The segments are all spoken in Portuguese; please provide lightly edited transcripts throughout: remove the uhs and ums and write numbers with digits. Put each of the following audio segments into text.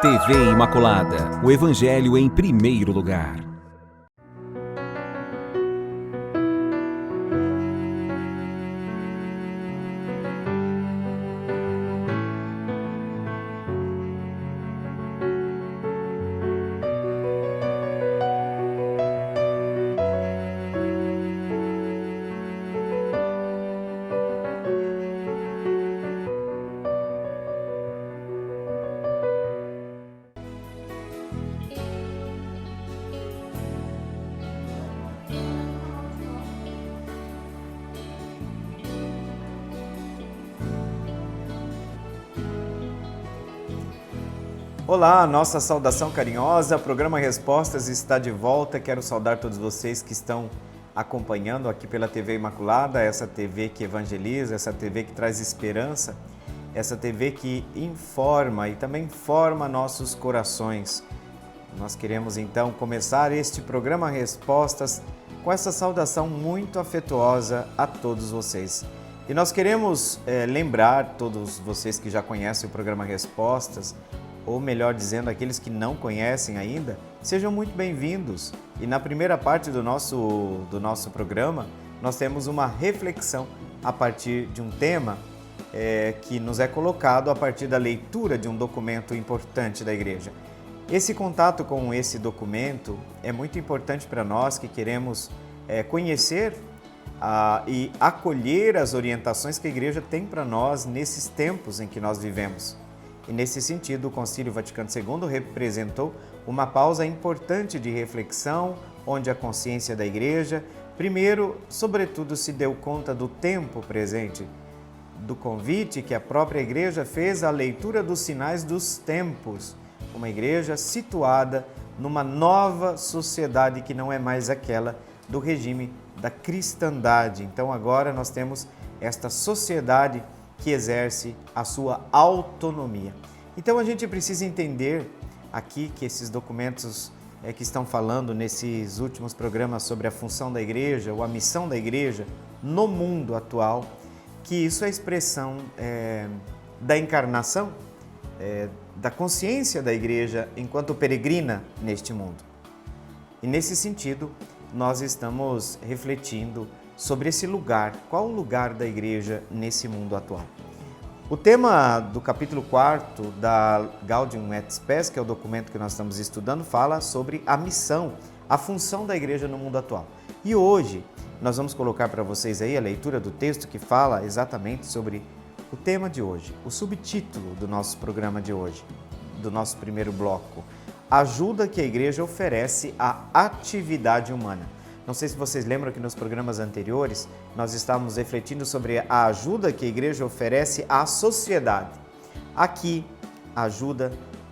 TV Imaculada, o Evangelho em primeiro lugar. Olá, nossa saudação carinhosa, programa Respostas está de volta. Quero saudar todos vocês que estão acompanhando aqui pela TV Imaculada, essa TV que evangeliza, essa TV que traz esperança, essa TV que informa e também forma nossos corações. Nós queremos então começar este programa Respostas com essa saudação muito afetuosa a todos vocês. E nós queremos lembrar todos vocês que já conhecem o programa Respostas, ou melhor dizendo, aqueles que não conhecem ainda, sejam muito bem-vindos. E na primeira parte do nosso programa, nós temos uma reflexão a partir de um tema que nos é colocado a partir da leitura de um documento importante da Igreja. Esse contato com esse documento é muito importante para nós que queremos conhecer e acolher as orientações que a Igreja tem para nós nesses tempos em que nós vivemos. E nesse sentido, o Concílio Vaticano II representou uma pausa importante de reflexão, onde a consciência da Igreja, primeiro, sobretudo, se deu conta do tempo presente, do convite que a própria Igreja fez à leitura dos sinais dos tempos, uma Igreja situada numa nova sociedade que não é mais aquela do regime da cristandade. Então agora nós temos esta sociedade que exerce a sua autonomia. Então a gente precisa entender aqui que esses documentos que estão falando nesses últimos programas sobre a função da Igreja ou a missão da Igreja no mundo atual, que isso é expressão da encarnação, da consciência da Igreja enquanto peregrina neste mundo. E nesse sentido, nós estamos refletindo sobre esse lugar, qual o lugar da Igreja nesse mundo atual. O tema do capítulo 4 da Gaudium et Spes, que é o documento que nós estamos estudando, fala sobre a missão, a função da Igreja no mundo atual. E hoje nós vamos colocar para vocês aí a leitura do texto que fala exatamente sobre o tema de hoje, o subtítulo do nosso programa de hoje, do nosso primeiro bloco, ajuda que a Igreja oferece à atividade humana. Não sei se vocês lembram que nos programas anteriores nós estávamos refletindo sobre a ajuda que a Igreja oferece à sociedade. Aqui, a ajuda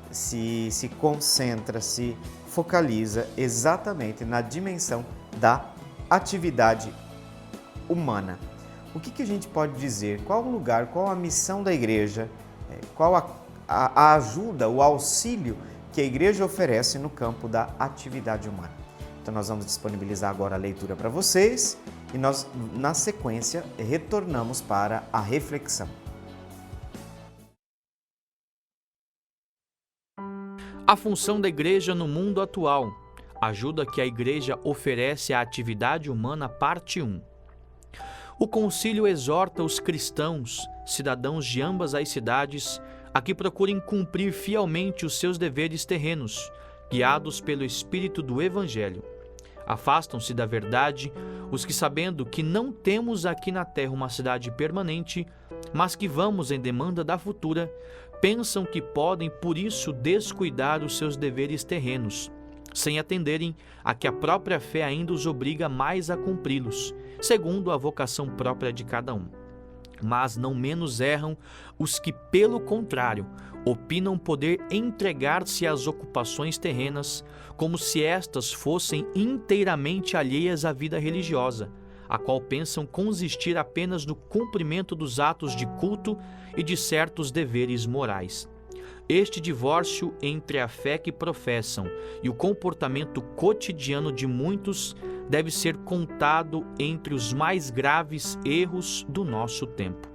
se concentra, se focaliza exatamente na dimensão da atividade humana. O que a gente pode dizer? Qual o lugar, qual a missão da Igreja, qual a ajuda, o auxílio que a Igreja oferece no campo da atividade humana? Então nós vamos disponibilizar agora a leitura para vocês e nós, na sequência, retornamos para a reflexão. A função da Igreja no mundo atual. Ajuda que a Igreja oferece à atividade humana, parte 1. O Concílio exorta os cristãos, cidadãos de ambas as cidades, a que procurem cumprir fielmente os seus deveres terrenos, guiados pelo Espírito do Evangelho. Afastam-se da verdade os que, sabendo que não temos aqui na terra uma cidade permanente, mas que vamos em demanda da futura, pensam que podem, por isso, descuidar os seus deveres terrenos, sem atenderem a que a própria fé ainda os obriga mais a cumpri-los, segundo a vocação própria de cada um. Mas não menos erram os que, pelo contrário, opinam poder entregar-se às ocupações terrenas como se estas fossem inteiramente alheias à vida religiosa, a qual pensam consistir apenas no cumprimento dos atos de culto e de certos deveres morais. Este divórcio entre a fé que professam e o comportamento cotidiano de muitos deve ser contado entre os mais graves erros do nosso tempo.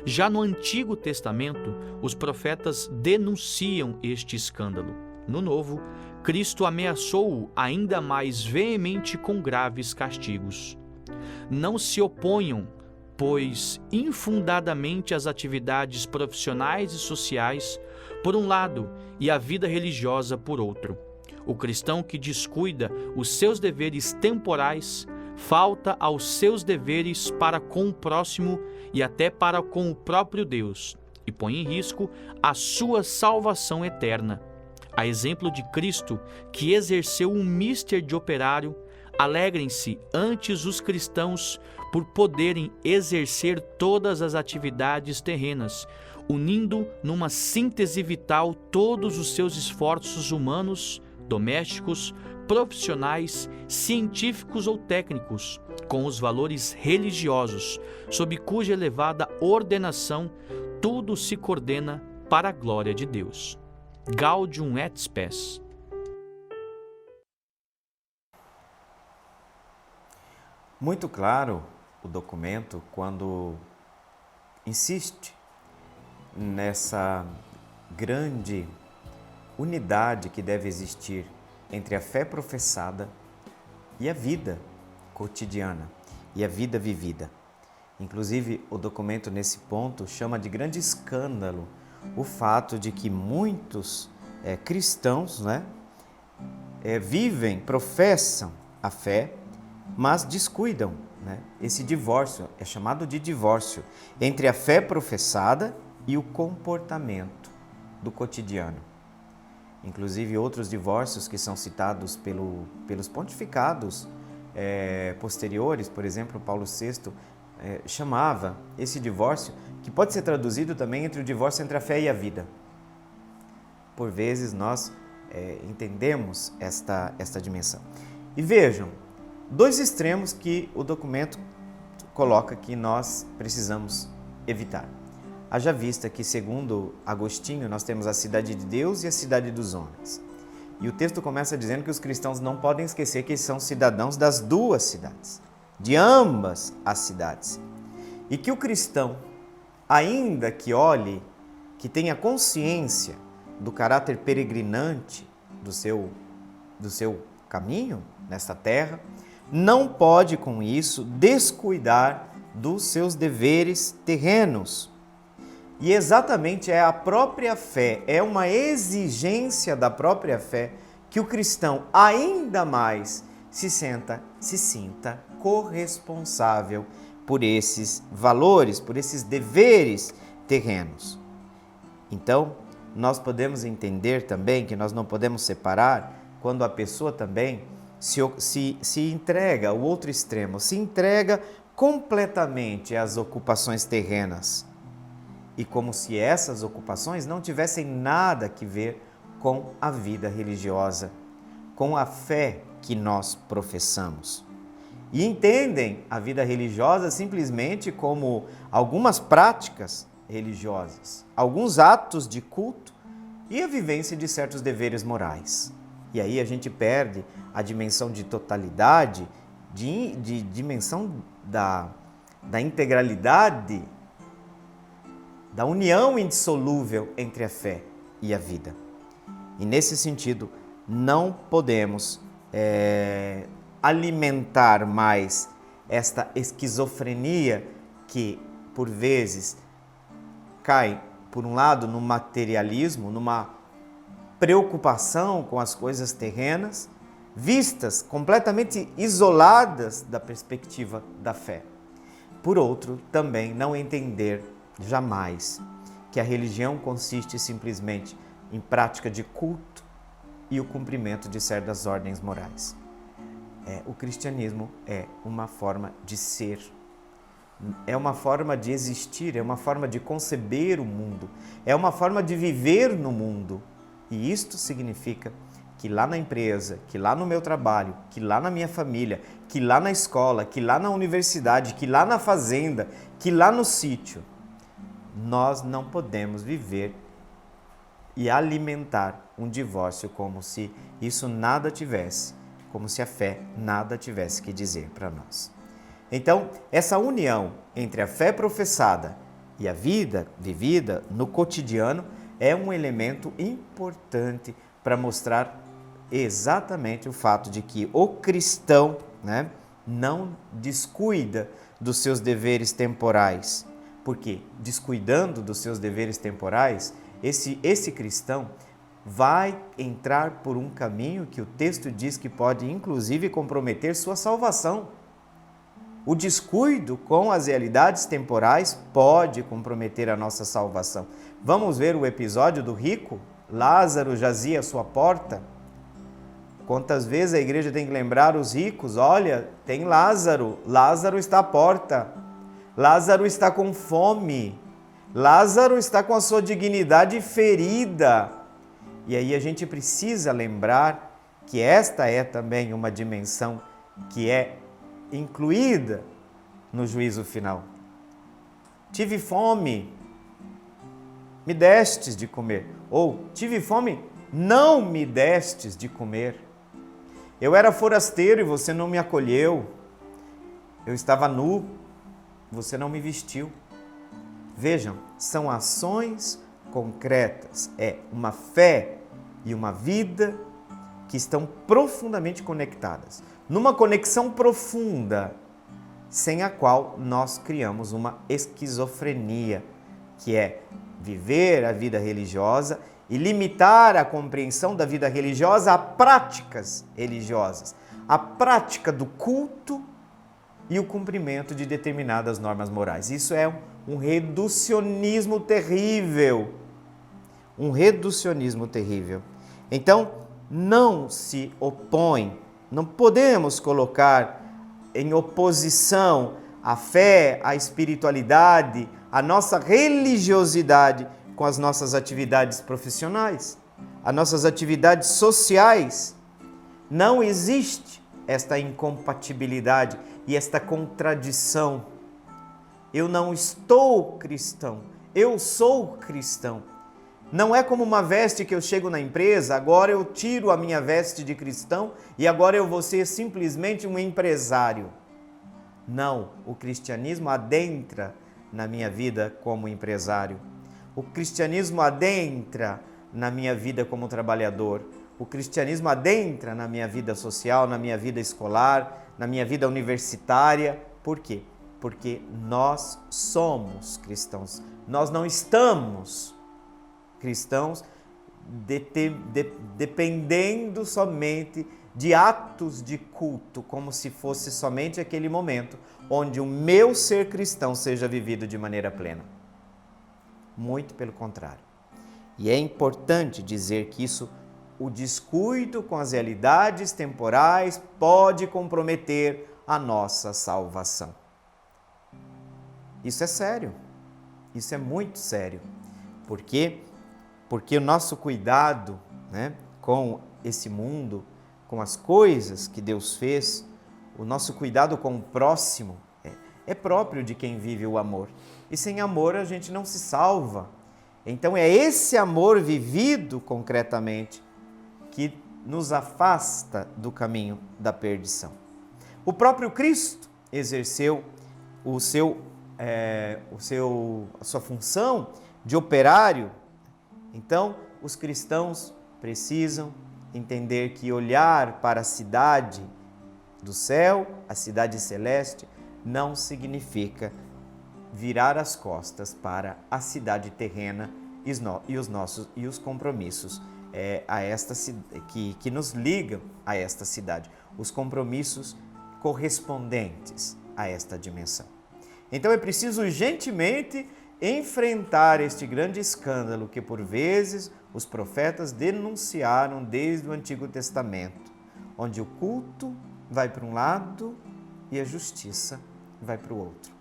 Já no Antigo Testamento, os profetas denunciam este escândalo. No Novo, Cristo ameaçou-o ainda mais veemente com graves castigos. Não se oponham, pois, infundadamente às atividades profissionais e sociais, por um lado, e à vida religiosa, por outro. O cristão que descuida os seus deveres temporais falta aos seus deveres para com o próximo e até para com o próprio Deus, e põe em risco a sua salvação eterna. A exemplo de Cristo, que exerceu um mister de operário, alegrem-se antes os cristãos por poderem exercer todas as atividades terrenas, unindo numa síntese vital todos os seus esforços humanos, domésticos, profissionais, científicos ou técnicos, com os valores religiosos, sob cuja elevada ordenação tudo se coordena para a glória de Deus. Gaudium et Spes. Muito claro o documento quando insiste nessa grande unidade que deve existir entre a fé professada e a vida cotidiana e a vida vivida. Inclusive, o documento nesse ponto chama de grande escândalo o fato de que muitos cristãos vivem, professam a fé, mas descuidam. Esse divórcio é chamado de divórcio entre a fé professada e o comportamento do cotidiano. Inclusive, outros divórcios que são citados pelos pontificados posteriores, por exemplo, Paulo VI, chamava esse divórcio, que pode ser traduzido também entre o divórcio entre a fé e a vida. Por vezes nós entendemos esta dimensão. E vejam, dois extremos que o documento coloca que nós precisamos evitar. Haja vista que, segundo Agostinho, nós temos a cidade de Deus e a cidade dos homens. E o texto começa dizendo que os cristãos não podem esquecer que são cidadãos das duas cidades, de ambas as cidades. E que o cristão, ainda que olhe, que tenha consciência do caráter peregrinante do seu caminho nesta terra, não pode com isso descuidar dos seus deveres terrenos. E exatamente é a própria fé, é uma exigência da própria fé que o cristão ainda mais se sinta corresponsável por esses valores, por esses deveres terrenos. Então, nós podemos entender também que nós não podemos separar quando a pessoa também se entrega ao outro extremo, se entrega completamente às ocupações terrenas. E como se essas ocupações não tivessem nada a ver com a vida religiosa, com a fé que nós professamos. E entendem a vida religiosa simplesmente como algumas práticas religiosas, alguns atos de culto e a vivência de certos deveres morais. E aí a gente perde a dimensão de totalidade, de dimensão da integralidade, da união indissolúvel entre a fé e a vida. E nesse sentido, não podemos alimentar mais esta esquizofrenia que, por vezes, cai, por um lado, no materialismo, numa preocupação com as coisas terrenas, vistas completamente isoladas da perspectiva da fé. Por outro, também não entender jamais que a religião consiste simplesmente em prática de culto e o cumprimento de certas ordens morais. O cristianismo é uma forma de ser, é uma forma de existir, é uma forma de conceber o mundo, é uma forma de viver no mundo. E isto significa que lá na empresa, que lá no meu trabalho, que lá na minha família, que lá na escola, que lá na universidade, que lá na fazenda, que lá no sítio, nós não podemos viver e alimentar um divórcio como se isso nada tivesse, como se a fé nada tivesse que dizer para nós. Então, essa união entre a fé professada E a vida vivida no cotidiano é um elemento importante para mostrar exatamente o fato de que o cristão, né, não descuida dos seus deveres temporais. Porque descuidando dos seus deveres temporais, esse cristão vai entrar por um caminho que o texto diz que pode inclusive comprometer sua salvação. O descuido com as realidades temporais pode comprometer a nossa salvação. Vamos ver o episódio do rico? Lázaro jazia à sua porta. Quantas vezes a igreja tem que lembrar os ricos? Olha, tem Lázaro, Lázaro está à porta, Lázaro está com fome, Lázaro está com a sua dignidade ferida. E aí a gente precisa lembrar que esta é também uma dimensão que é incluída no juízo final. Tive fome, me destes de comer. Ou tive fome, não me destes de comer. Eu era forasteiro e você não me acolheu. Eu estava nu, você não me vestiu. Vejam, são ações concretas, é uma fé e uma vida que estão profundamente conectadas. Numa conexão profunda, sem a qual nós criamos uma esquizofrenia, que é viver a vida religiosa e limitar a compreensão da vida religiosa a práticas religiosas, a prática do culto e o cumprimento de determinadas normas morais. Isso é um reducionismo terrível. Um reducionismo terrível. Então, não se opõe, não podemos colocar em oposição a fé, a espiritualidade, a nossa religiosidade com as nossas atividades profissionais, as nossas atividades sociais. Não existe esta incompatibilidade e esta contradição. Eu não estou cristão, eu sou cristão. Não é como uma veste que eu chego na empresa, agora eu tiro a minha veste de cristão e agora eu vou ser simplesmente um empresário. Não, o cristianismo adentra na minha vida como empresário. O cristianismo adentra na minha vida como trabalhador. O cristianismo adentra na minha vida social, na minha vida escolar, na minha vida universitária. Por quê? Porque nós somos cristãos. Nós não estamos cristãos dependendo somente de atos de culto, como se fosse somente aquele momento onde o meu ser cristão seja vivido de maneira plena. Muito pelo contrário. E é importante dizer que isso, o descuido com as realidades temporais pode comprometer a nossa salvação. Isso é sério. Isso é muito sério. Por quê? Porque o nosso cuidado, né, com esse mundo, com as coisas que Deus fez, o nosso cuidado com o próximo é próprio de quem vive o amor. E sem amor a gente não se salva. Então é esse amor vivido concretamente que nos afasta do caminho da perdição. O próprio Cristo exerceu a sua função de operário. Então, os cristãos precisam entender que olhar para a cidade do céu, a cidade celeste, não significa virar as costas para a cidade terrena e os compromissos que nos ligam a esta cidade, os compromissos correspondentes a esta dimensão. Então é preciso urgentemente enfrentar este grande escândalo que por vezes os profetas denunciaram desde o Antigo Testamento, onde o culto vai para um lado e a justiça vai para o outro.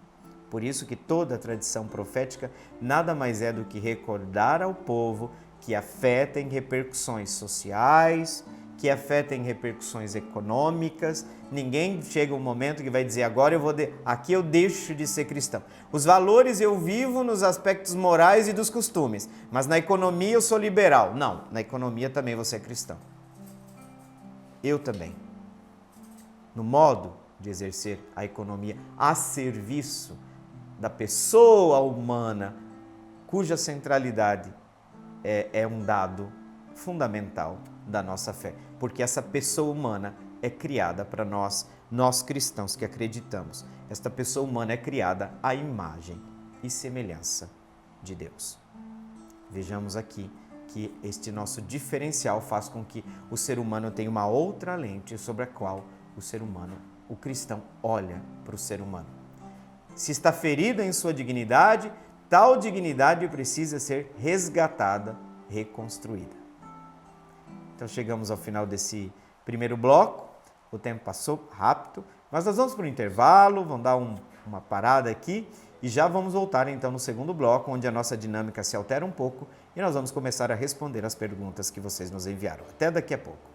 Por isso que toda a tradição profética nada mais é do que recordar ao povo que a fé tem repercussões sociais, que a fé tem repercussões econômicas. Ninguém chega um momento que vai dizer, agora aqui eu deixo de ser cristão. Os valores eu vivo nos aspectos morais e dos costumes, mas na economia eu sou liberal. Não, na economia também você é cristão. Eu também. No modo de exercer a economia a serviço da pessoa humana, cuja centralidade é um dado fundamental da nossa fé, porque essa pessoa humana é criada para nós cristãos que acreditamos. Esta pessoa humana é criada à imagem e semelhança de Deus. Vejamos aqui que este nosso diferencial faz com que o ser humano tenha uma outra lente sobre a qual o ser humano, o cristão, olha para o ser humano. Se está ferido em sua dignidade, tal dignidade precisa ser resgatada, reconstruída. Então chegamos ao final desse primeiro bloco, o tempo passou rápido, mas nós vamos para o intervalo, vamos dar uma parada aqui e já vamos voltar então no segundo bloco, onde a nossa dinâmica se altera um pouco e nós vamos começar a responder as perguntas que vocês nos enviaram. Até daqui a pouco.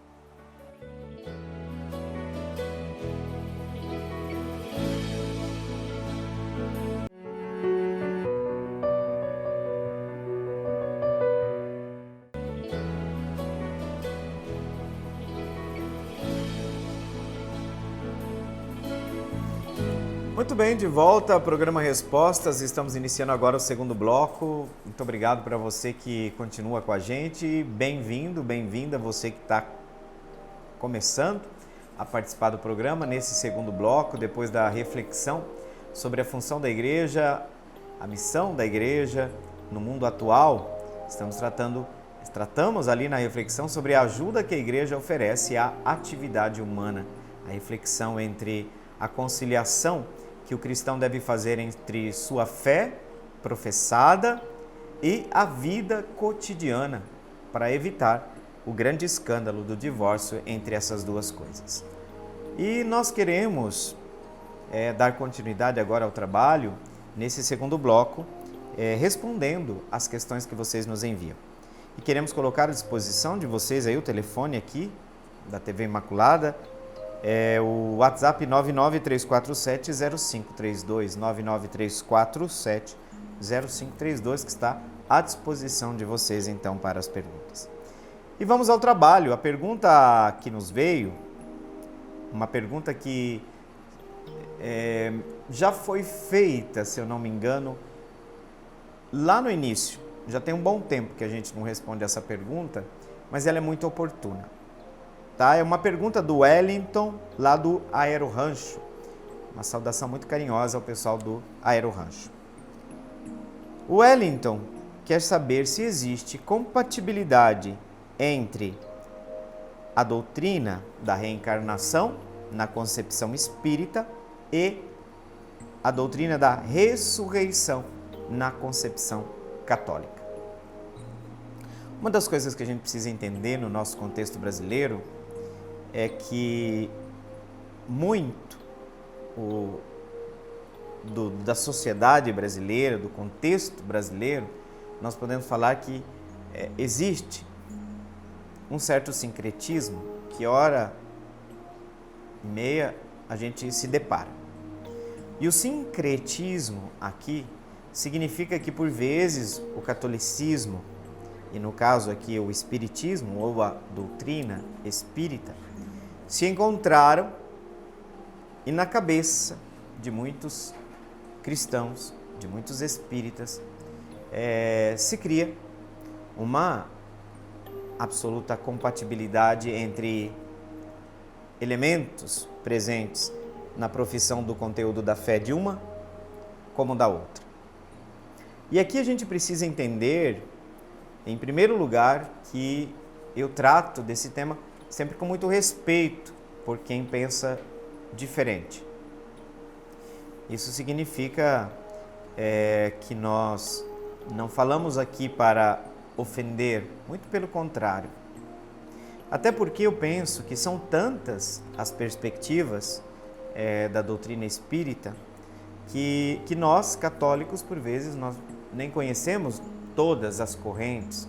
Muito bem, de volta ao programa Respostas, estamos iniciando agora o segundo bloco. Muito obrigado para você que continua com a gente, bem-vindo, bem-vinda, você que está começando a participar do programa nesse segundo bloco, depois da reflexão sobre a função da igreja, a missão da igreja no mundo atual. Tratamos ali na reflexão sobre a ajuda que a igreja oferece à atividade humana, a reflexão entre a conciliação que o cristão deve fazer entre sua fé professada e a vida cotidiana, para evitar o grande escândalo do divórcio entre essas duas coisas. E nós queremos dar continuidade agora ao trabalho, nesse segundo bloco, respondendo às questões que vocês nos enviam. E queremos colocar à disposição de vocês aí o telefone aqui, da TV Imaculada, o WhatsApp 993470532, 993470532, que está à disposição de vocês então para as perguntas. E vamos ao trabalho. A pergunta que nos veio, uma pergunta que já foi feita, se eu não me engano, lá no início. Já tem um bom tempo que a gente não responde essa pergunta, mas ela é muito oportuna. Tá? É uma pergunta do Wellington, lá do Aerorancho. Uma saudação muito carinhosa ao pessoal do Aerorancho. O Wellington quer saber se existe compatibilidade entre a doutrina da reencarnação na concepção espírita e a doutrina da ressurreição na concepção católica. Uma das coisas que a gente precisa entender no nosso contexto brasileiro é que muito da sociedade brasileira, do contexto brasileiro, nós podemos falar que existe um certo sincretismo que hora e meia a gente se depara. E o sincretismo aqui significa que por vezes o catolicismo, e no caso aqui o espiritismo ou a doutrina espírita, se encontraram e na cabeça de muitos cristãos, de muitos espíritas, se cria uma absoluta compatibilidade entre elementos presentes na profissão do conteúdo da fé de uma como da outra. E aqui a gente precisa entender, em primeiro lugar, que eu trato desse tema sempre com muito respeito por quem pensa diferente. Isso significa que nós não falamos aqui para ofender, muito pelo contrário. Até porque eu penso que são tantas as perspectivas da doutrina espírita que nós, católicos, por vezes, nós nem conhecemos todas as correntes.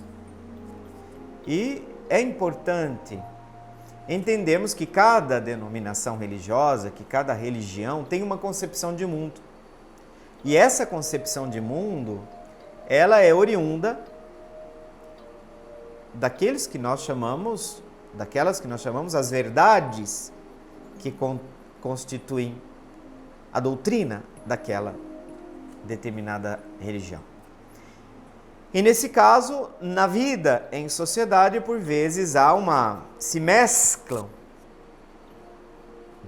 E é importante entendermos que cada denominação religiosa, que cada religião tem uma concepção de mundo. E essa concepção de mundo, ela é oriunda daquelas que nós chamamos as verdades que constituem a doutrina daquela determinada religião. E nesse caso, na vida em sociedade, por vezes se mesclam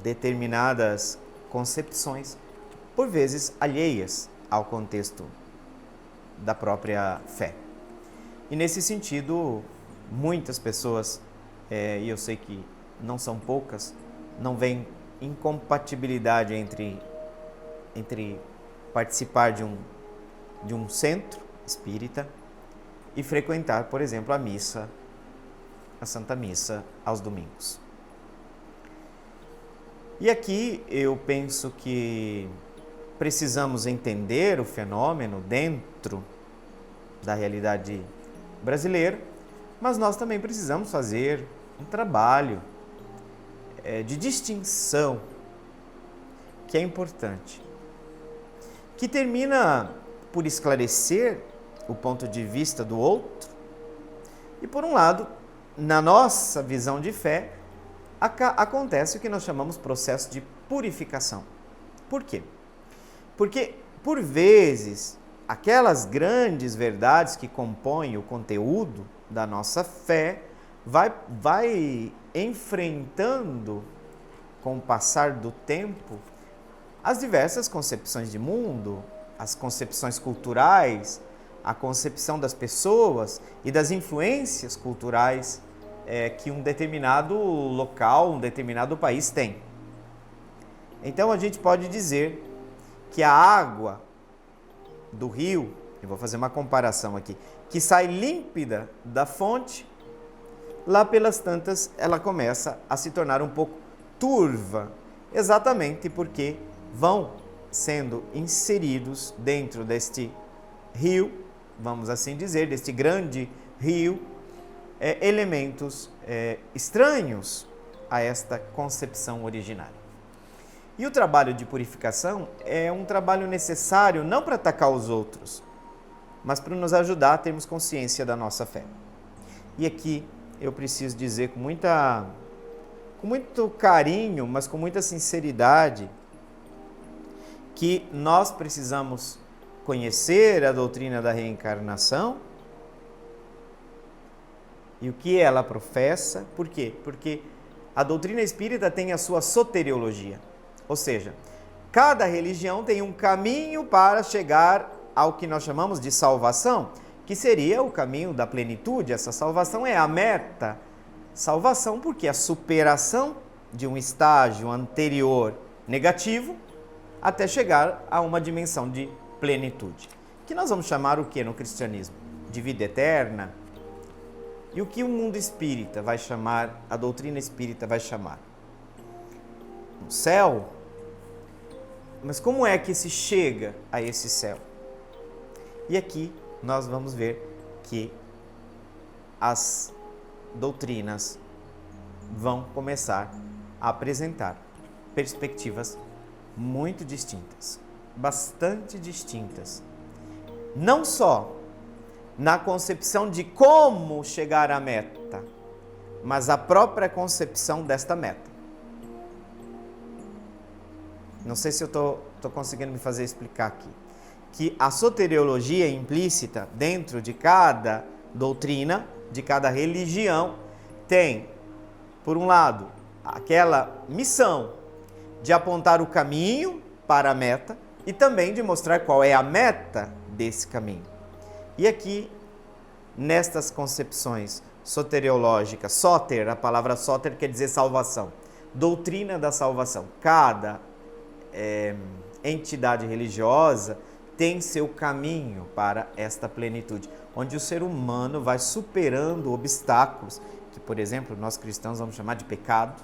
determinadas concepções, por vezes alheias ao contexto da própria fé. E nesse sentido, muitas pessoas, e eu sei que não são poucas, não veem incompatibilidade entre participar de um centro espírita e frequentar, por exemplo, a Santa Missa aos domingos. E aqui eu penso que precisamos entender o fenômeno dentro da realidade brasileira, mas nós também precisamos fazer um trabalho de distinção que é importante, que termina por esclarecer o ponto de vista do outro e, por um lado, na nossa visão de fé, acontece o que nós chamamos processo de purificação. Por quê? Porque, por vezes, aquelas grandes verdades que compõem o conteúdo da nossa fé vai enfrentando, com o passar do tempo, as diversas concepções de mundo, as concepções culturais, a concepção das pessoas e das influências culturais que um determinado local, um determinado país tem. Então a gente pode dizer que a água do rio, eu vou fazer uma comparação aqui, que sai límpida da fonte, lá pelas tantas ela começa a se tornar um pouco turva, exatamente porque vão sendo inseridos dentro deste rio, vamos assim dizer, deste grande rio, elementos estranhos a esta concepção originária. E o trabalho de purificação é um trabalho necessário não para atacar os outros, mas para nos ajudar a termos consciência da nossa fé. E aqui eu preciso dizer com muito carinho, mas com muita sinceridade, que nós precisamos conhecer a doutrina da reencarnação e o que ela professa. Por quê? Porque a doutrina espírita tem a sua soteriologia, ou seja, cada religião tem um caminho para chegar ao que nós chamamos de salvação, que seria o caminho da plenitude. Essa salvação é a meta. Salvação porque a superação de um estágio anterior negativo até chegar a uma dimensão de plenitude, que nós vamos chamar o que no cristianismo? De vida eterna. E o que o mundo espírita vai chamar, a doutrina espírita vai chamar? O céu. Mas como é que se chega a esse céu? E aqui nós vamos ver que as doutrinas vão começar a apresentar perspectivas muito distintas, bastante distintas. Não só na concepção de como chegar à meta, mas a própria concepção desta meta. Não sei se eu estou conseguindo me fazer explicar aqui. Que a soteriologia implícita dentro de cada doutrina, de cada religião, tem, por um lado, aquela missão de apontar o caminho para a meta e também de mostrar qual é a meta desse caminho. E aqui, nestas concepções soteriológicas, soter, a palavra soter quer dizer salvação, doutrina da salvação. Cada entidade religiosa tem seu caminho para esta plenitude, onde o ser humano vai superando obstáculos, que, por exemplo, nós cristãos vamos chamar de pecado,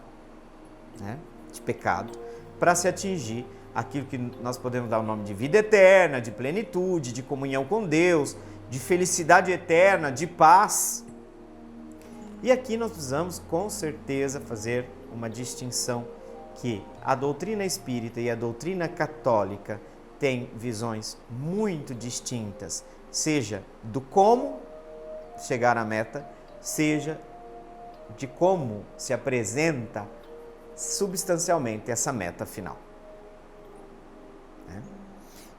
né? De pecado, para se atingir aquilo que nós podemos dar o nome de vida eterna, de plenitude, de comunhão com Deus, de felicidade eterna, de paz. E aqui nós precisamos, com certeza, fazer uma distinção que a doutrina espírita e a doutrina católica têm visões muito distintas, seja do como chegar à meta, seja de como se apresenta substancialmente essa meta final.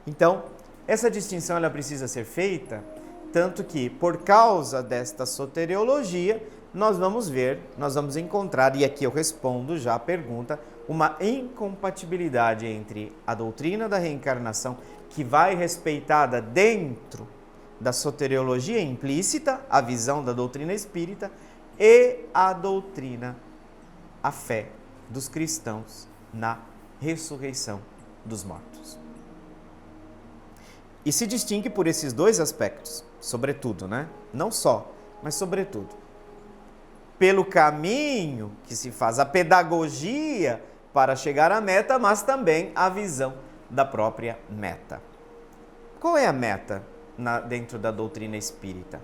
Então, Essa distinção ela precisa ser feita, tanto que por causa desta soteriologia, nós vamos encontrar, e aqui eu respondo já a pergunta, uma incompatibilidade entre a doutrina da reencarnação, que vai respeitada dentro da soteriologia implícita, a visão da doutrina espírita, e a doutrina, a fé dos cristãos na ressurreição dos mortos. E se distingue por esses dois aspectos, sobretudo, né? Não só, mas sobretudo. Pelo caminho que se faz, a pedagogia para chegar à meta, mas também a visão da própria meta. Qual é a meta dentro da doutrina espírita?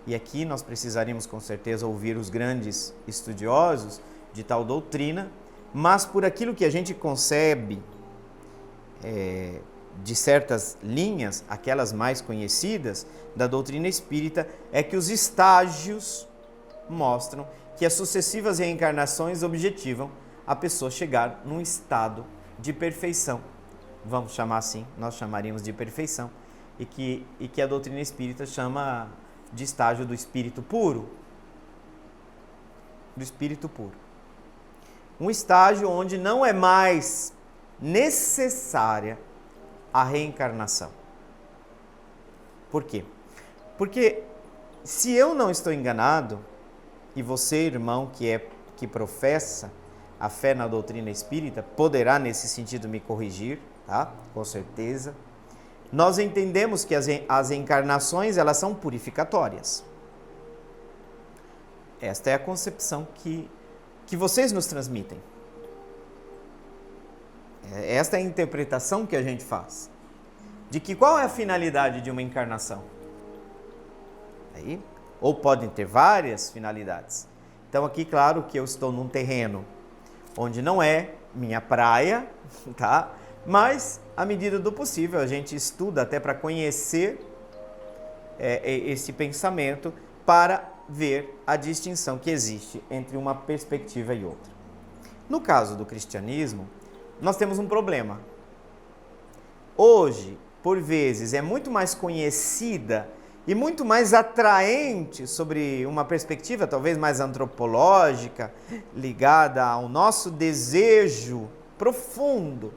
E aqui nós precisaríamos com certeza ouvir os grandes estudiosos de tal doutrina, mas por aquilo que a gente concebe de certas linhas, aquelas mais conhecidas da doutrina espírita, é que os estágios mostram que as sucessivas reencarnações objetivam a pessoa chegar num estado de perfeição. Vamos chamar assim, nós chamaríamos de perfeição, e que a doutrina espírita chama de estágio do espírito puro. Do espírito puro. Um estágio onde não é mais necessária a reencarnação. Por quê? Porque se eu não estou enganado, e você, irmão, que professa a fé na doutrina espírita, poderá nesse sentido me corrigir, tá? Com certeza. Nós entendemos que as encarnações, elas são purificatórias. Esta é a concepção que vocês nos transmitem. Esta é a interpretação que a gente faz. De que qual é a finalidade de uma encarnação? Aí, ou podem ter várias finalidades. Então aqui, claro que eu estou num terreno onde não é minha praia, tá? Mas, à medida do possível, a gente estuda até para conhecer esse pensamento, para ver a distinção que existe entre uma perspectiva e outra. No caso do cristianismo, nós temos um problema. Hoje, por vezes, é muito mais conhecida e muito mais atraente sobre uma perspectiva talvez mais antropológica, ligada ao nosso desejo profundo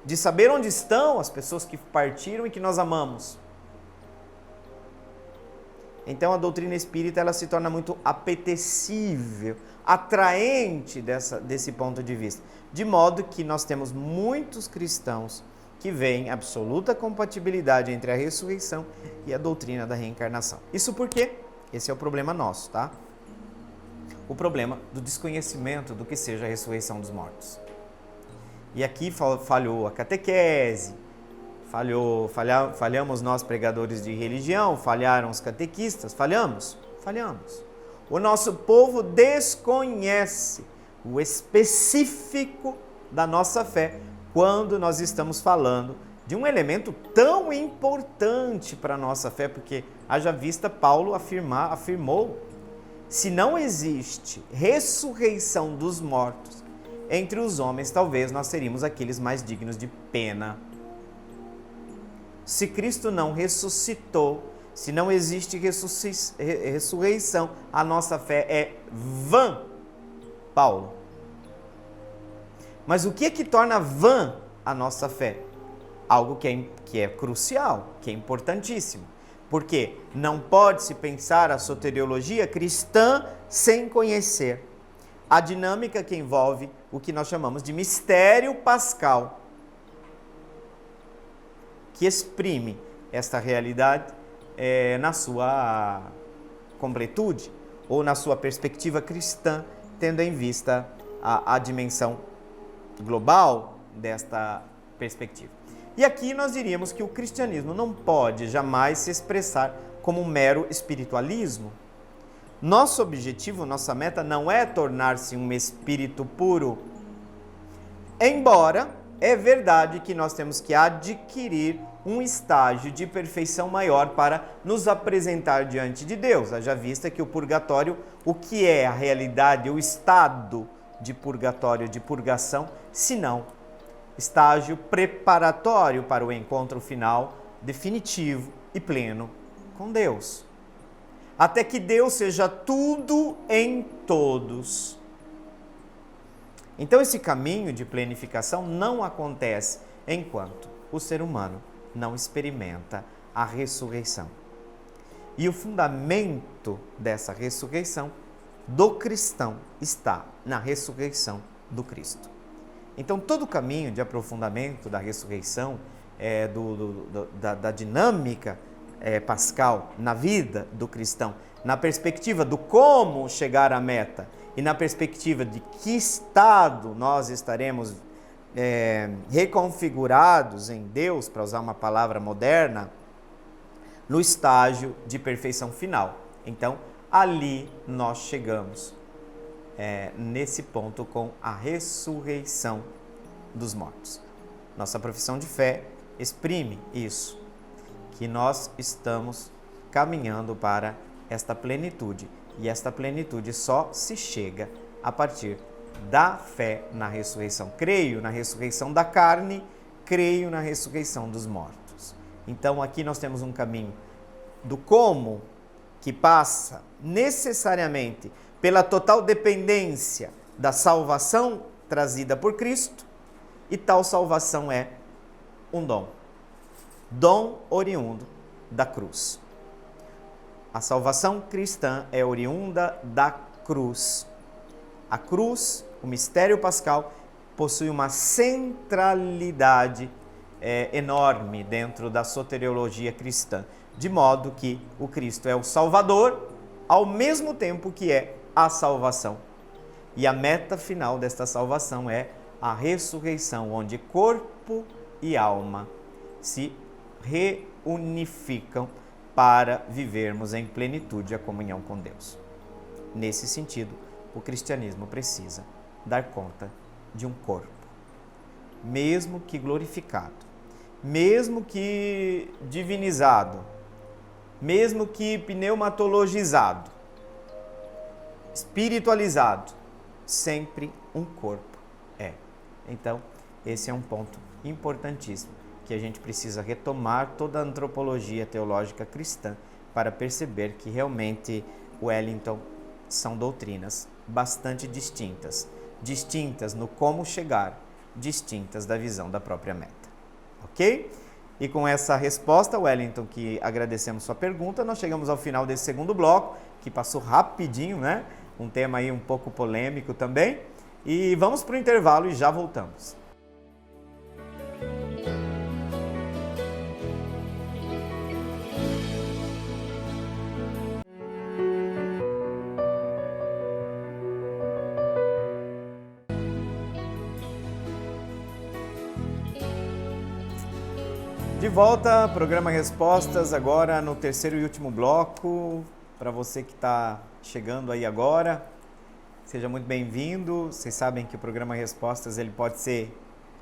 de saber onde estão as pessoas que partiram e que nós amamos. Então a doutrina espírita ela se torna muito apetecível, atraente desse ponto de vista. De modo que nós temos muitos cristãos que veem absoluta compatibilidade entre a ressurreição e a doutrina da reencarnação. Isso porque esse é o problema nosso, tá? O problema do desconhecimento do que seja a ressurreição dos mortos. E aqui falhou a catequese, falhamos nós pregadores de religião, falharam os catequistas, falhamos. O nosso povo desconhece o específico da nossa fé quando nós estamos falando de um elemento tão importante para a nossa fé, porque haja vista Paulo afirmou, se não existe ressurreição dos mortos entre os homens, talvez nós seríamos aqueles mais dignos de pena. Se Cristo não ressuscitou, se não existe ressurreição, a nossa fé é vã, Paulo. Mas o que é que torna vã a nossa fé? Algo que é crucial, que é importantíssimo. Porque não pode-se pensar a soteriologia cristã sem conhecer a dinâmica que envolve o que nós chamamos de mistério pascal, que exprime esta realidade na sua completude ou na sua perspectiva cristã, tendo em vista a dimensão global desta perspectiva. E aqui nós diríamos que o cristianismo não pode jamais se expressar como um mero espiritualismo. Nosso objetivo, nossa meta não é tornar-se um espírito puro. Embora é verdade que nós temos que adquirir um estágio de perfeição maior para nos apresentar diante de Deus. Haja vista que o purgatório, o que é a realidade, o estado de purgatório, de purgação, senão estágio preparatório para o encontro final definitivo e pleno com Deus. Até que Deus seja tudo em todos. Então esse caminho de plenificação não acontece enquanto o ser humano não experimenta a ressurreição. E o fundamento dessa ressurreição do cristão está na ressurreição do Cristo. Então todo o caminho de aprofundamento da ressurreição, da dinâmica pascal na vida do cristão, na perspectiva do como chegar à meta e na perspectiva de que estado nós estaremos reconfigurados em Deus, para usar uma palavra moderna, no estágio de perfeição final. Então, ali nós chegamos nesse ponto com a ressurreição dos mortos. Nossa profissão de fé exprime isso, que nós estamos caminhando para esta plenitude, e esta plenitude só se chega a partir da fé na ressurreição. Creio na ressurreição da carne, creio na ressurreição dos mortos. Então aqui nós temos um caminho do como, que passa necessariamente pela total dependência da salvação trazida por Cristo, e tal salvação é um dom oriundo da cruz. A salvação cristã é oriunda da cruz. A cruz, o mistério pascal, possui uma centralidade enorme dentro da soteriologia cristã, de modo que o Cristo é o Salvador, ao mesmo tempo que é a salvação. E a meta final desta salvação é a ressurreição, onde corpo e alma se reunificam para vivermos em plenitude a comunhão com Deus. Nesse sentido, o cristianismo precisa dar conta de um corpo, mesmo que glorificado, mesmo que divinizado, mesmo que pneumatologizado, espiritualizado, sempre um corpo é. Então, esse é um ponto importantíssimo, que a gente precisa retomar toda a antropologia teológica cristã para perceber que realmente, Wellington, são doutrinas bastante distintas. Distintas no como chegar, distintas da visão da própria meta. Ok? E com essa resposta, Wellington, que agradecemos sua pergunta, nós chegamos ao final desse segundo bloco, que passou rapidinho, né? Um tema aí um pouco polêmico também. E vamos para o intervalo e já voltamos. De volta, programa Respostas, agora no terceiro e último bloco. Para você que está chegando aí agora, seja muito bem-vindo. Vocês sabem que o programa Respostas ele pode ser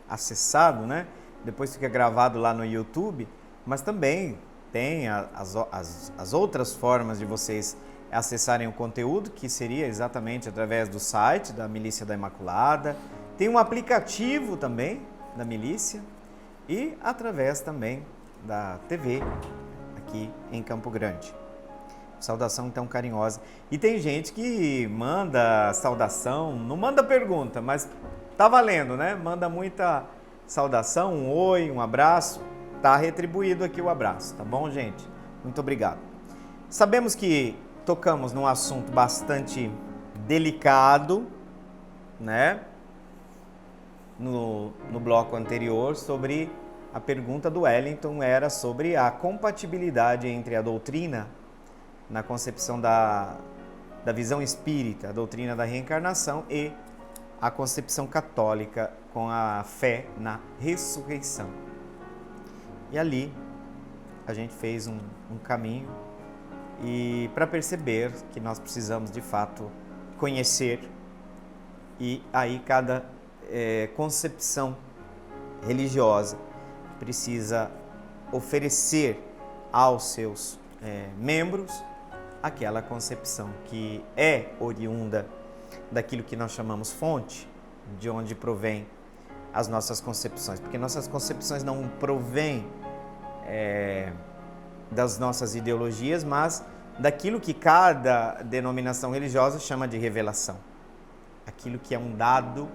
acessado, né? Depois fica gravado lá no YouTube, mas também tem as outras formas de vocês acessarem o conteúdo, que seria exatamente através do site da Milícia da Imaculada. Tem um aplicativo também da Milícia, e através também da TV aqui em Campo Grande. Saudação então carinhosa. E tem gente que manda saudação, não manda pergunta, mas tá valendo, né? Manda muita saudação, um oi, um abraço. Tá retribuído aqui o abraço, tá bom, gente? Muito obrigado. Sabemos que tocamos num assunto bastante delicado, né? No bloco anterior, sobre a pergunta do Wellington era sobre a compatibilidade entre a doutrina na concepção da visão espírita, a doutrina da reencarnação, e a concepção católica com a fé na ressurreição. E ali a gente fez um caminho e para perceber que nós precisamos de fato conhecer, e aí cada concepção religiosa precisa oferecer aos seus membros aquela concepção que é oriunda daquilo que nós chamamos fonte, de onde provém as nossas concepções, porque nossas concepções não provêm das nossas ideologias, mas daquilo que cada denominação religiosa chama de revelação. Aquilo que é um dado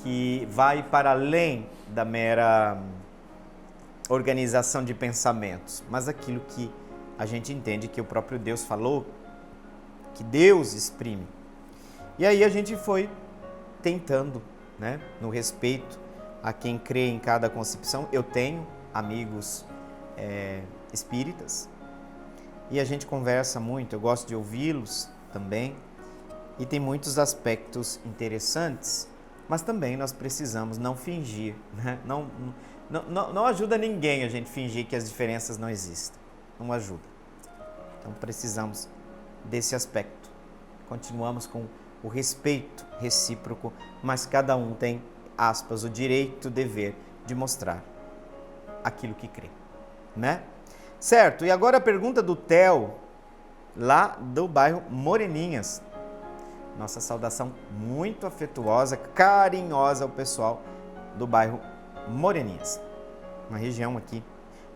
que vai para além da mera organização de pensamentos, mas aquilo que a gente entende que o próprio Deus falou, que Deus exprime. E aí a gente foi tentando, né, no respeito a quem crê em cada concepção. Eu tenho amigos espíritas e a gente conversa muito, eu gosto de ouvi-los também, e tem muitos aspectos interessantes, mas também nós precisamos não fingir, né? Não ajuda ninguém a gente fingir que as diferenças não existem, não ajuda. Então precisamos desse aspecto. Continuamos com o respeito recíproco, mas cada um tem, aspas, o direito, o dever de mostrar aquilo que crê, né? Certo, e agora a pergunta do Theo, lá do bairro Moreninhas. Nossa saudação muito afetuosa, carinhosa ao pessoal do bairro Moreninhas. Uma região aqui,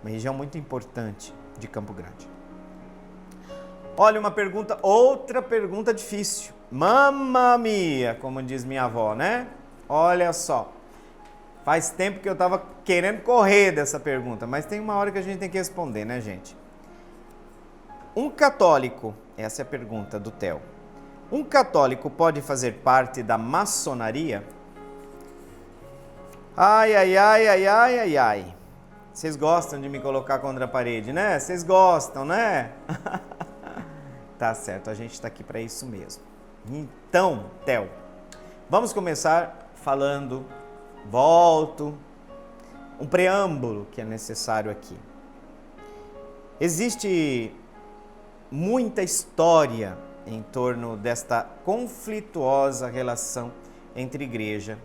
uma região muito importante de Campo Grande. Olha, outra pergunta difícil. Mamma mia, como diz minha avó, né? Olha só. Faz tempo que eu estava querendo correr dessa pergunta, mas tem uma hora que a gente tem que responder, né, gente? Um católico, essa é a pergunta do Theo. Um católico pode fazer parte da maçonaria? Ai, ai, ai, ai, ai, ai, ai. Vocês gostam de me colocar contra a parede, né? Vocês gostam, né? Tá certo, a gente está aqui para isso mesmo. Então, Theo, vamos começar falando, um preâmbulo que é necessário aqui. Existe muita história em torno desta conflituosa relação entre igreja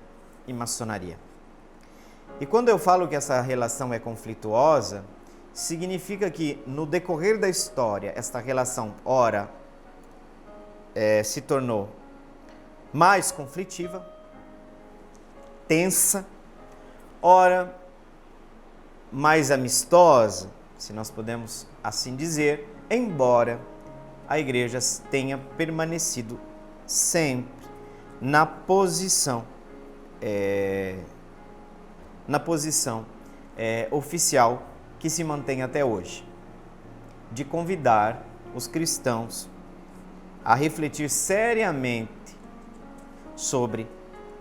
e maçonaria. E quando eu falo que essa relação é conflituosa, significa que no decorrer da história, esta relação, ora, se tornou mais conflitiva, tensa, ora, mais amistosa, se nós podemos assim dizer, embora a igreja tenha permanecido sempre na posição oficial que se mantém até hoje, de convidar os cristãos a refletir seriamente sobre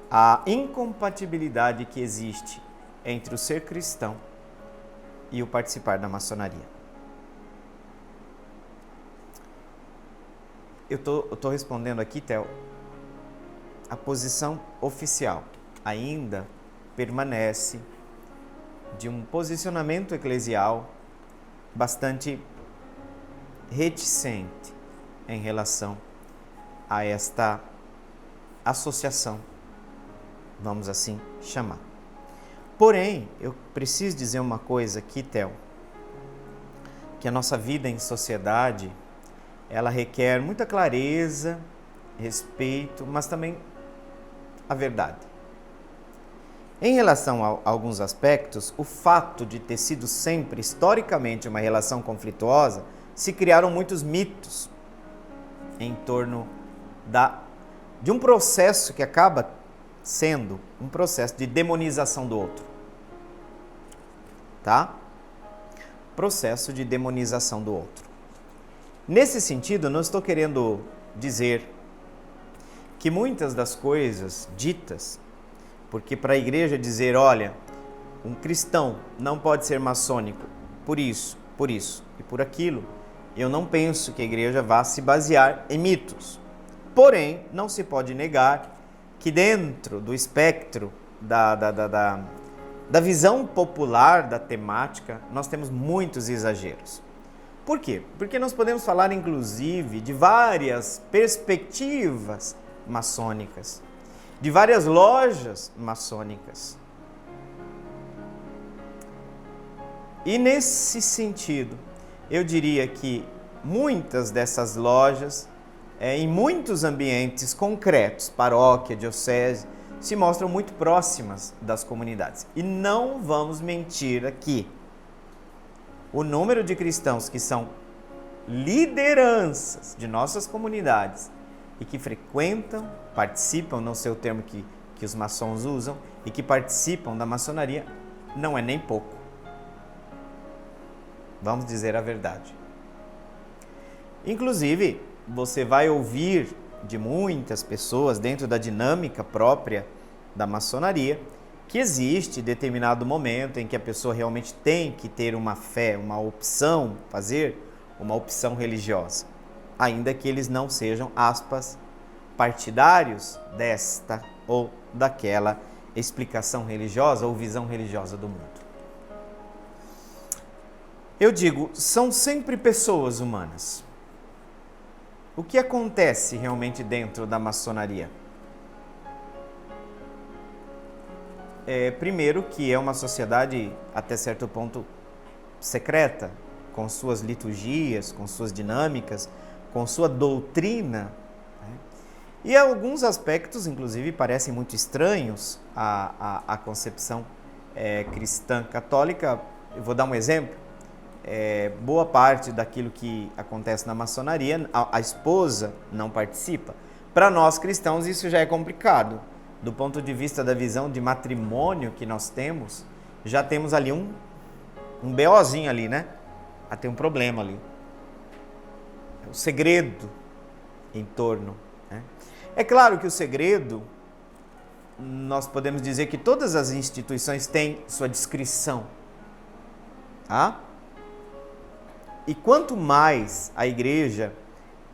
a incompatibilidade que existe entre o ser cristão e o participar da maçonaria. Eu tô respondendo aqui, Theo, a posição oficial ainda permanece de um posicionamento eclesial bastante reticente em relação a esta associação, vamos assim chamar. Porém, eu preciso dizer uma coisa aqui, Theo, que a nossa vida em sociedade, ela requer muita clareza, respeito, mas também a verdade. Em relação a alguns aspectos, o fato de ter sido sempre, historicamente, uma relação conflituosa, se criaram muitos mitos em torno de um processo que acaba sendo um processo de demonização do outro. Tá? Processo de demonização do outro. Nesse sentido, não estou querendo dizer que muitas das coisas ditas, porque para a igreja dizer, olha, um cristão não pode ser maçônico por isso e por aquilo, eu não penso que a igreja vá se basear em mitos. Porém, não se pode negar que dentro do espectro da visão popular da temática, nós temos muitos exageros. Por quê? Porque nós podemos falar, inclusive, de várias perspectivas maçônicas, de várias lojas maçônicas. E nesse sentido, eu diria que muitas dessas lojas, em muitos ambientes concretos, paróquia, diocese, se mostram muito próximas das comunidades. E não vamos mentir aqui. o número de cristãos que são lideranças de nossas comunidades e que frequentam, participam, não sei o termo que os maçons usam, e que participam da maçonaria, não é nem pouco. Vamos dizer a verdade. Inclusive, você vai ouvir de muitas pessoas dentro da dinâmica própria da maçonaria que existe determinado momento em que a pessoa realmente tem que ter uma fé, uma opção, fazer uma opção religiosa, ainda que eles não sejam, aspas, partidários desta ou daquela explicação religiosa ou visão religiosa do mundo. Eu digo, são sempre pessoas humanas. O que acontece realmente dentro da maçonaria? Primeiro, que é uma sociedade até certo ponto secreta, com suas liturgias, com suas dinâmicas, com sua doutrina, né? E alguns aspectos, inclusive, parecem muito estranhos à concepção cristã católica. Eu vou dar um exemplo. Boa parte daquilo que acontece na maçonaria, a esposa não participa. Para nós cristãos isso já é complicado. Do ponto de vista da visão de matrimônio que nós temos, já temos ali um BOzinho ali, né? Tem um problema ali. É o segredo em torno, né? É claro que o segredo, nós podemos dizer que todas as instituições têm sua descrição, tá? E quanto mais a igreja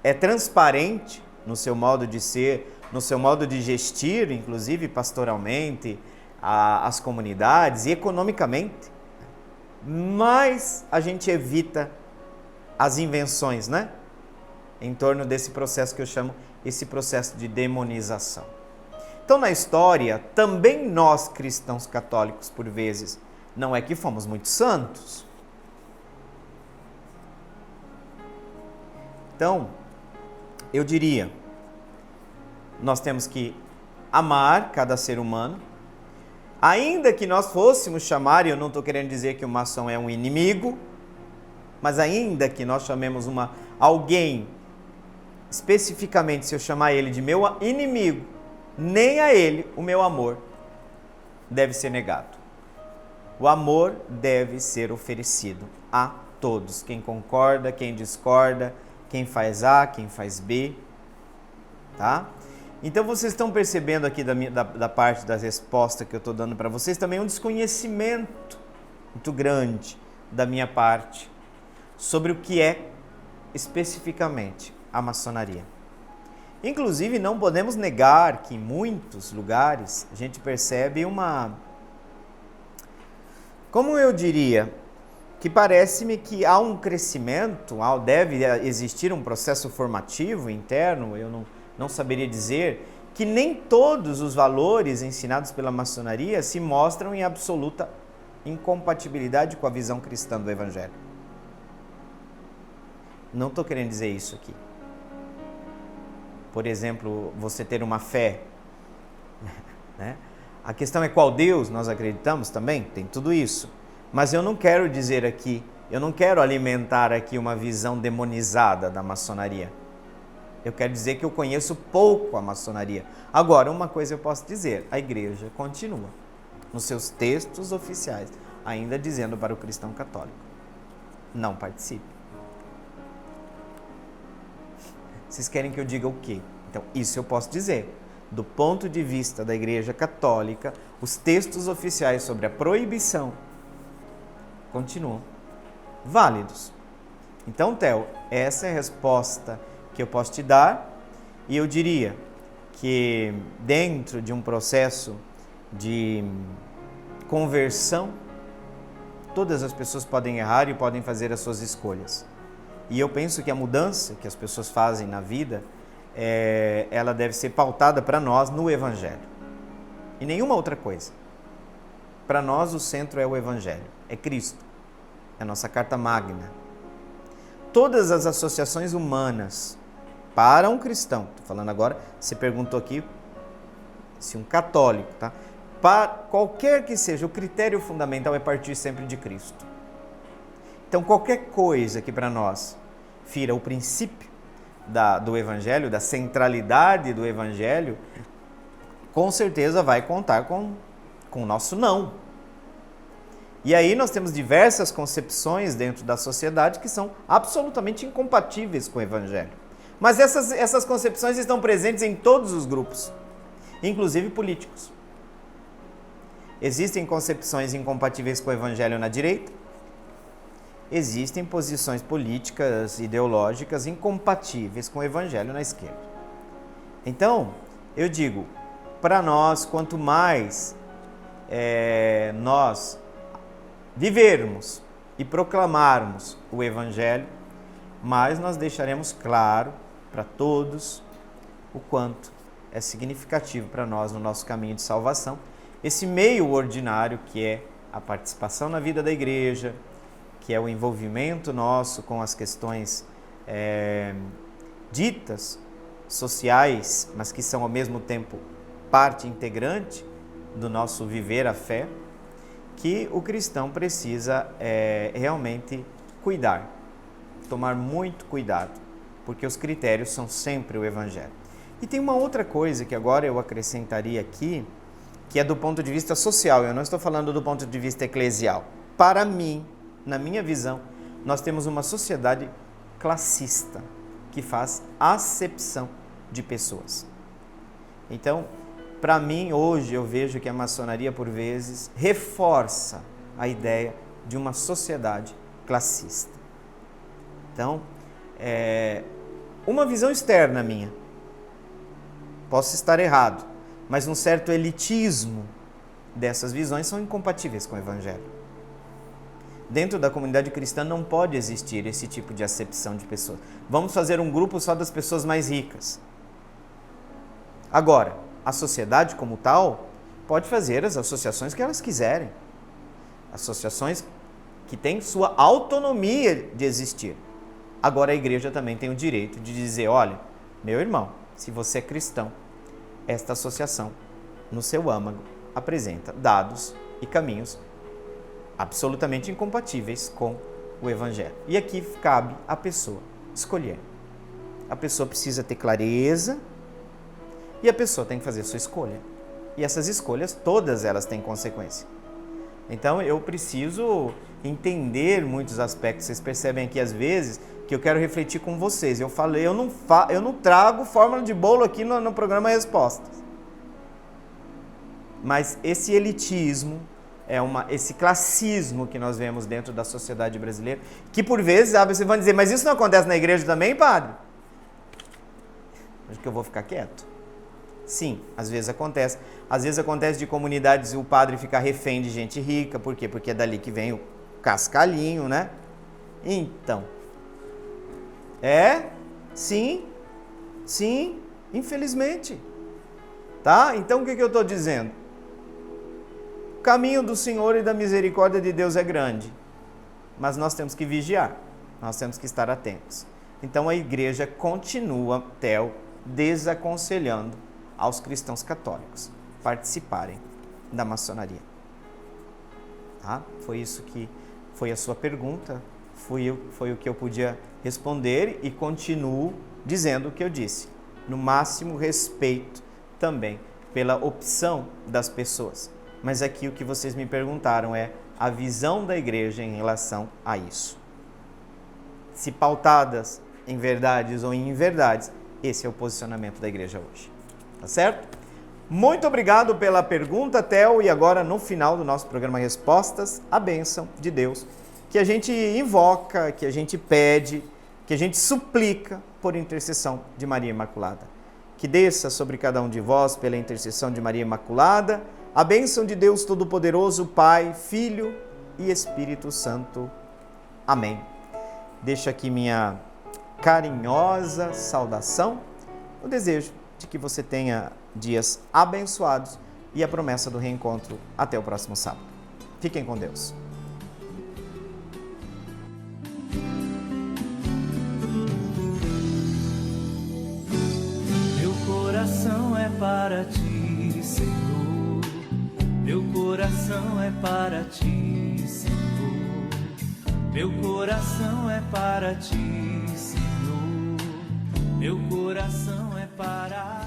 é transparente no seu modo de ser, no seu modo de gestir, inclusive pastoralmente, as comunidades e economicamente, mais a gente evita as invenções, né? Em torno desse processo que eu chamo esse processo de demonização. Então, na história, também nós cristãos católicos, por vezes, não é que fomos muito santos. Então, eu diria, nós temos que amar cada ser humano, ainda que nós fôssemos chamar, e eu não estou querendo dizer que o maçom é um inimigo, mas ainda que nós chamemos alguém, especificamente se eu chamar ele de meu inimigo, nem a ele o meu amor deve ser negado. O amor deve ser oferecido a todos, quem concorda, quem discorda, quem faz A, quem faz B, tá? Então vocês estão percebendo aqui da parte da resposta que eu estou dando para vocês também um desconhecimento muito grande da minha parte sobre o que é especificamente a maçonaria. Inclusive não podemos negar que em muitos lugares a gente percebe como eu diria, que parece-me que há um crescimento, deve existir um processo formativo interno, eu não saberia dizer, que nem todos os valores ensinados pela maçonaria se mostram em absoluta incompatibilidade com a visão cristã do Evangelho. Não estou querendo dizer isso aqui. Por exemplo, você ter uma fé, né? A questão é qual Deus nós acreditamos também, tem tudo isso. Mas eu não quero dizer aqui, eu não quero alimentar aqui uma visão demonizada da maçonaria. Eu quero dizer que eu conheço pouco a maçonaria. Agora, uma coisa eu posso dizer, a igreja continua nos seus textos oficiais, ainda dizendo para o cristão católico, não participe. Vocês querem que eu diga o quê? Então, isso eu posso dizer. Do ponto de vista da Igreja Católica, os textos oficiais sobre a proibição continuam válidos. Então, Theo, essa é a resposta que eu posso te dar, e eu diria que dentro de um processo de conversão, todas as pessoas podem errar e podem fazer as suas escolhas. E eu penso que a mudança que as pessoas fazem na vida, ela deve ser pautada para nós no Evangelho. E nenhuma outra coisa. Para nós o centro é o Evangelho, é Cristo, é a nossa carta magna. Todas as associações humanas para um cristão, estou falando agora, você perguntou aqui se um católico, tá? Para qualquer que seja, o critério fundamental é partir sempre de Cristo. Então, qualquer coisa que para nós fira o princípio do Evangelho, da centralidade do Evangelho, com certeza vai contar com o nosso não. E aí nós temos diversas concepções dentro da sociedade que são absolutamente incompatíveis com o Evangelho. Mas essas concepções estão presentes em todos os grupos, inclusive políticos. Existem concepções incompatíveis com o Evangelho na direita, existem posições políticas, ideológicas incompatíveis com o Evangelho na esquerda. Então, eu digo, para nós, quanto mais nós vivermos e proclamarmos o Evangelho, mais nós deixaremos claro para todos o quanto é significativo para nós no nosso caminho de salvação esse meio ordinário que é a participação na vida da igreja, que é o envolvimento nosso com as questões ditas sociais, mas que são ao mesmo tempo parte integrante do nosso viver a fé, que o cristão precisa realmente cuidar, tomar muito cuidado, porque os critérios são sempre o Evangelho. E tem uma outra coisa que agora eu acrescentaria aqui, que é do ponto de vista social, eu não estou falando do ponto de vista eclesial. Para mim, na minha visão, nós temos uma sociedade classista, que faz acepção de pessoas. Então, para mim, hoje, eu vejo que a maçonaria, por vezes, reforça a ideia de uma sociedade classista. Então, uma visão externa minha. Posso estar errado, mas um certo elitismo dessas visões são incompatíveis com o Evangelho. Dentro da comunidade cristã não pode existir esse tipo de acepção de pessoas. Vamos fazer um grupo só das pessoas mais ricas. Agora, a sociedade como tal pode fazer as associações que elas quiserem. Associações que têm sua autonomia de existir. Agora a igreja também tem o direito de dizer, olha, meu irmão, se você é cristão, esta associação, no seu âmago, apresenta dados e caminhos absolutamente incompatíveis com o Evangelho. E aqui cabe à pessoa escolher. A pessoa precisa ter clareza e a pessoa tem que fazer sua escolha. E essas escolhas, todas elas têm consequência. Então, eu preciso entender muitos aspectos. Vocês percebem aqui, às vezes, que eu quero refletir com vocês. Eu falei, eu não trago fórmula de bolo aqui no programa Respostas. Mas esse elitismo, esse classismo que nós vemos dentro da sociedade brasileira, que por vezes, vocês vão dizer, mas isso não acontece na igreja também, padre? Acho que eu vou ficar quieto. Sim, às vezes acontece. Às vezes acontece de comunidades o padre ficar refém de gente rica. Por quê? Porque é dali que vem o cascalhinho, né? Então, sim, infelizmente. Tá? Então, o que eu estou dizendo? O caminho do Senhor e da misericórdia de Deus é grande, mas nós temos que vigiar, nós temos que estar atentos. Então, a igreja continua, desaconselhando aos cristãos católicos participarem da maçonaria. Tá? Foi isso que foi a sua pergunta, foi o que eu podia responder e continuo dizendo o que eu disse. No máximo respeito também pela opção das pessoas. Mas aqui o que vocês me perguntaram é a visão da igreja em relação a isso. Se pautadas em verdades ou em inverdades, esse é o posicionamento da igreja hoje. Tá certo? Muito obrigado pela pergunta, Theo. E agora, no final do nosso programa Respostas, a bênção de Deus, que a gente invoca, que a gente pede, que a gente suplica por intercessão de Maria Imaculada. Que desça sobre cada um de vós, pela intercessão de Maria Imaculada, a bênção de Deus Todo-Poderoso, Pai, Filho e Espírito Santo. Amém. Deixo aqui minha carinhosa saudação, o desejo de que você tenha dias abençoados e a promessa do reencontro até o próximo sábado. Fiquem com Deus. Meu coração é para ti, Senhor. Meu coração é para ti, Senhor. Meu coração é para ti, Senhor. Meu coração é para